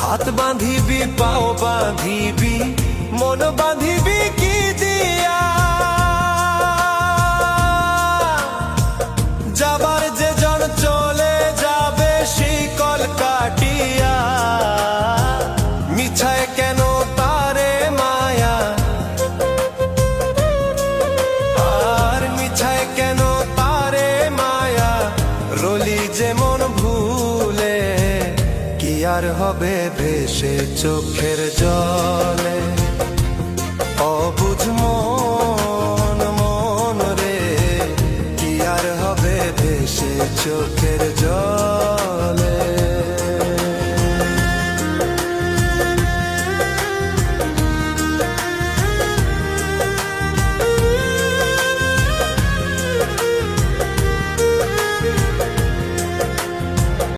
হাত বাঁধিবি পাও বাঁধিবি মন বাঁধিবি কি দিয়া, যাবার যে জন চলে যাবে শিকল কাটিয়া। মিছায় কেন তারে মায়া, আর মিছায় কেন তারে মায়া, রলি যেমন ভুলে কি আর হবে ভেসে চোখের জলে। অবুঝ মন মন রে কি আর হবে ভেসে চোখ